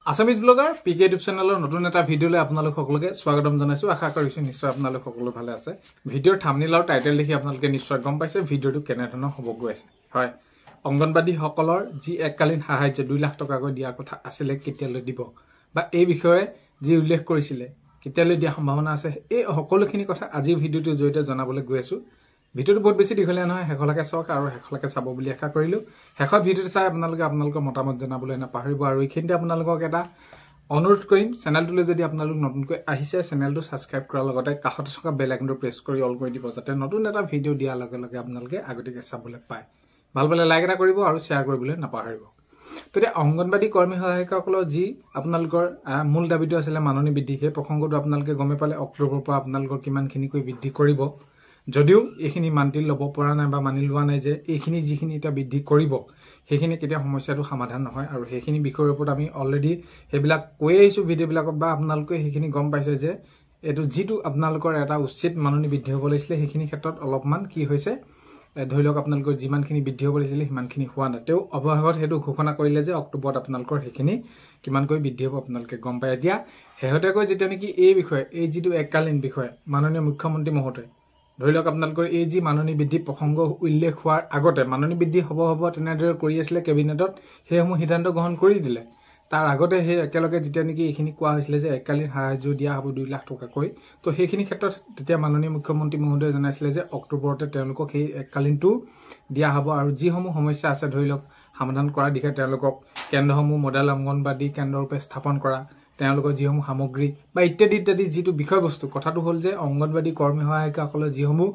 Assamese blogger পিকে YouTube চেনেলৰ নতুন এটা ভিডিঅ'লৈ আপোনালোক সকলোকে স্বাগতম জনাইছো। আশা কৰিছো নিশ্চয় আপোনালোক সকলো ভালে আছে। ভিডিঅ'ৰ থাম্বনেইল আৰু টাইটেল দেখি আপোনালোকে নিশ্চয় গম পাইছে ভিডিঅ'টো কেনেধৰণৰ হ'ব গৈ আছে। হয়, অংগনবাদীসকলৰ যি এককালীন সাহায্য 2 লাখ টকাকৈ দিয়া কথা আছিলে কেতিয়ালৈ দিব বা এই বিষয়ে যি উল্লেখ কৰিছিলে কেতিয়ালৈ দিয়া সম্ভাৱনা আছে, এই সকলোখিনি কথা আজি ভিডিঅ'টোৰ জৰিয়তে জনাবলৈ গৈ আছো। ভিডিঅ'টো বহুত বেছি দীঘলীয়া নহয়, শেষলৈকে চাওক আৰু শেষলৈকে চাব বুলি আশা কৰিলো। শেষত ভিডিঅ'টো চাই আপোনালোকৰ মতামত জনাবলৈ নাপাহৰিব। আৰু এইখিনিতে আপোনালোকক এটা অনুৰোধ কৰিম, চেনেলটোলৈ যদি আপোনালোক নতুনকৈ আহিছে চেনেলটো ছাবস্ক্ৰাইব কৰাৰ লগতে কাষতে থকা বেল আইকনটো প্ৰেছ কৰি অল কৰি দিব, যাতে নতুন এটা ভিডিঅ' দিয়াৰ লগে লগে আপোনালোকে আগতীয়াকৈ চাবলৈ পায়। ভাল পালে লাইক এটা কৰিব আৰু শ্বেয়াৰ কৰিবলৈ নাপাহৰিব। তেতিয়া অংগনবাদী কৰ্মী সহায়িকাসকলৰ যি আপোনালোকৰ মূল দাবীটো আছিলে মাননি বৃদ্ধি, সেই প্ৰসংগটো আপোনালোকে গমে পালে অক্টোবৰৰ পৰা আপোনালোকৰ কিমানখিনিকৈ বৃদ্ধি কৰিব। যদিও এইখিনি মান্তি ল'ব পৰা নাই বা মানি লোৱা নাই যে এইখিনি যিখিনি এতিয়া বৃদ্ধি কৰিব সেইখিনি কেতিয়া সমস্যাটো সমাধান নহয়। আৰু সেইখিনি বিষয়ৰ ওপৰত আমি অলৰেডি সেইবিলাক কৈ আহিছোঁ ভিডিঅ'বিলাকত, বা আপোনালোকে সেইখিনি গম পাইছে যে এইটো যিটো আপোনালোকৰ এটা উচিত মাননি বৃদ্ধি হ'ব লাগিছিলে সেইখিনি ক্ষেত্ৰত অলপমান কি হৈছে, ধৰি লওক আপোনালোকৰ যিমানখিনি বৃদ্ধি হ'ব লাগিছিলে সিমানখিনি হোৱা নাই। তেওঁ অৱশেষত সেইটো ঘোষণা কৰিলে যে অক্টোবৰত আপোনালোকৰ সেইখিনি কিমানকৈ বৃদ্ধি হ'ব আপোনালোকে গম পায়। এতিয়া শেহতীয়াকৈ যেতিয়া নেকি এই বিষয়ে এই যিটো এককালীন বিষয় মাননীয় মুখ্যমন্ত্ৰী মহোদয়, ধৰি লওক আপোনালোকৰ এই যি মাননি বৃদ্ধি প্ৰসংগ উল্লেখ হোৱাৰ আগতে মাননি বৃদ্ধি হ'ব তেনেদৰে কৰি আছিলে কেবিনেটত, সেইসমূহ সিদ্ধান্ত গ্ৰহণ কৰি দিলে। তাৰ আগতে সেই একেলগে যেতিয়া নেকি এইখিনি কোৱা হৈছিলে যে এককালীন সাহায্য দিয়া হ'ব 2 লাখ টকাকৈ, তো সেইখিনি ক্ষেত্ৰত তেতিয়া মাননীয় মুখ্যমন্ত্ৰী মহোদয়ে জনাইছিলে যে অক্টোবৰতে তেওঁলোকক সেই এককালীনটো দিয়া হ'ব। আৰু যিসমূহ সমস্যা আছে ধৰি লওক সমাধান কৰাৰ দিশে তেওঁলোকক কেন্দ্ৰসমূহ মডেল অংগনবাদী কেন্দ্ৰৰূপে স্থাপন কৰা, তেওঁলোকৰ যিসমূহ সামগ্ৰী বা ইত্যাদি ইত্যাদি যিটো বিষয়বস্তু, কথাটো হ'ল যে অংগনবাদী কৰ্মী সহায়িকাসকলৰ যিসমূহ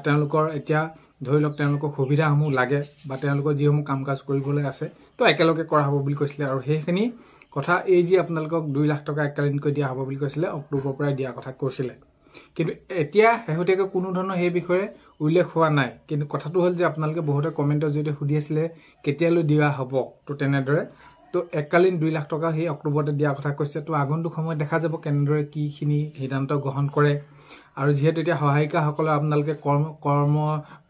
তেওঁলোকৰ এতিয়া ধৰি লওক তেওঁলোকৰ সুবিধাসমূহ লাগে বা তেওঁলোকৰ যিসমূহ কাম কাজ কৰিবলৈ আছে, তো একেলগে কৰা হ'ব বুলি কৈছিলে। আৰু সেইখিনি কথা এই যি আপোনালোকক 2 লাখ টকা এককালীনকৈ দিয়া হ'ব বুলি কৈছিলে অক্টোবৰৰ পৰাই দিয়া কথা কৈছিলে। কিন্তু এতিয়া শেহতীয়াকৈ কোনো ধৰণৰ সেই বিষয়ে উল্লেখ হোৱা নাই। কিন্তু কথাটো হ'ল যে আপোনালোকে বহুতে কমেণ্টৰ জৰিয়তে সুধি আছিলে কেতিয়ালৈ দিয়া হ'ব, তো তেনেদৰে তো এককালীন 2 লাখ টকা সেই অক্টোবৰতে দিয়াৰ কথা কৈছে। তো আগন্তুক সময়ত দেখা যাব কেনেদৰে কিখিনি সিদ্ধান্ত গ্ৰহণ কৰে। আৰু যিহেতু এতিয়া সহায়িকাসকলৰ আপোনালোকে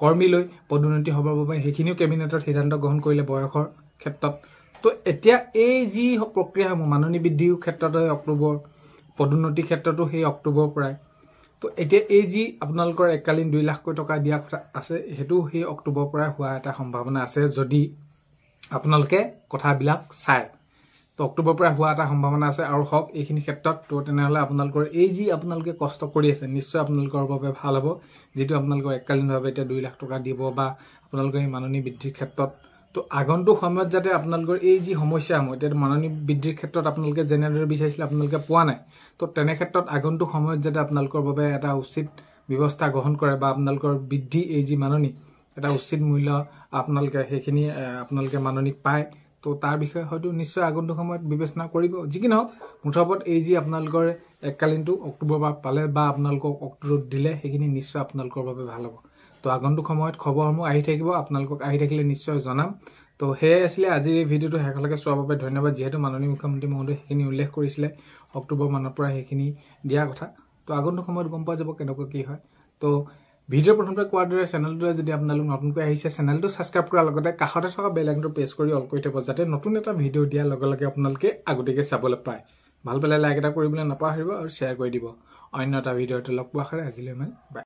কৰ্মীলৈ পদোন্নতি হ'বৰ বাবে সেইখিনিও কেবিনেটত সিদ্ধান্ত গ্ৰহণ কৰিলে বয়সৰ ক্ষেত্ৰত। তো এতিয়া এই যি প্ৰক্ৰিয়াসমূহ মাননি বৃদ্ধিৰ ক্ষেত্ৰত অক্টোবৰ, পদোন্নতিৰ ক্ষেত্ৰতো সেই অক্টোবৰৰ পৰাই, তো এতিয়া এই যি আপোনালোকৰ এককালীন 2 লাখ টকা দিয়া কথা আছে সেইটো সেই অক্টোবৰৰ পৰাই হোৱা এটা সম্ভাৱনা আছে যদি আপোনালোকে কথাবিলাক চায়। তো অক্টোবৰৰ পৰা হোৱা এটা সম্ভাৱনা আছে আৰু হওক এইখিনি ক্ষেত্ৰত। তো তেনেহ'লে আপোনালোকৰ এই যি আপোনালোকে কষ্ট কৰি আছে নিশ্চয় আপোনালোকৰ বাবে ভাল হ'ব, যিটো আপোনালোকৰ এককালীনভাৱে এতিয়া 2 লাখ টকা দিব বা আপোনালোকৰ এই মাননি বৃদ্ধিৰ ক্ষেত্ৰত। তো আগন্তুক সময়ত যাতে আপোনালোকৰ এই যি সমস্যাসমূহ এতিয়া মাননি বৃদ্ধিৰ ক্ষেত্ৰত আপোনালোকে যেনেদৰে বিচাৰিছিলে আপোনালোকে পোৱা নাই, তো তেনে ক্ষেত্ৰত আগন্তুক সময়ত যাতে আপোনালোকৰ বাবে এটা উচিত ব্যৱস্থা গ্ৰহণ কৰে বা আপোনালোকৰ বৃদ্ধি এই যি মাননি এটা উচিত মূল্য আপোনালোকে সেইখিনি আপোনালোকে মাননি পায়, তো তাৰ বিষয়ে হয়তো নিশ্চয় আগন্তুক সময়ত বিবেচনা কৰিব। যি কি নহওক মুঠৰ এই যি আপোনালোকৰ এককালীনটো অক্টোবৰ বা পালে বা আপোনালোকক অক্টোবৰত দিলে সেইখিনি নিশ্চয় আপোনালোকৰ বাবে ভাল হ'ব। তো আগন্তুক সময়ত খবৰসমূহ আহি থাকিব, আপোনালোকক আহি থাকিলে নিশ্চয় জনাম। তো সেয়াই আছিলে আজিৰ এই ভিডিঅ'টো। শেষলৈকে চোৱাৰ বাবে ধন্যবাদ। যিহেতু মাননীয় মুখ্যমন্ত্ৰী মহোদয়ে সেইখিনি উল্লেখ কৰিছিলে অক্টোবৰ মানৰ পৰা সেইখিনি দিয়াৰ কথা, তো আগন্তুক সময়ত গম পোৱা যাব কেনেকুৱা কি হয়। তো ভিডিঅ' প্ৰথমতে কোৱাৰ দৰে চেনেলটোৱে যদি আপোনালোক নতুনকৈ আহিছে চেনেলটো ছাবস্ক্ৰাইব কৰাৰ লগতে কাষতে থকা বেল আইকনটো প্ৰেছ কৰি অল কৰি থ'ব, যাতে নতুন এটা ভিডিঅ' দিয়াৰ লগে লগে আপোনালোকে আগতীয়াকৈ চাবলৈ পায়। ভাল পালে লাইক এটা কৰিবলৈ নাপাহৰিব আৰু শ্বেয়াৰ কৰি দিব। অন্য এটা ভিডিঅ'তে লগ পোৱাৰ আশাৰে আজিলৈ ইমান বাই।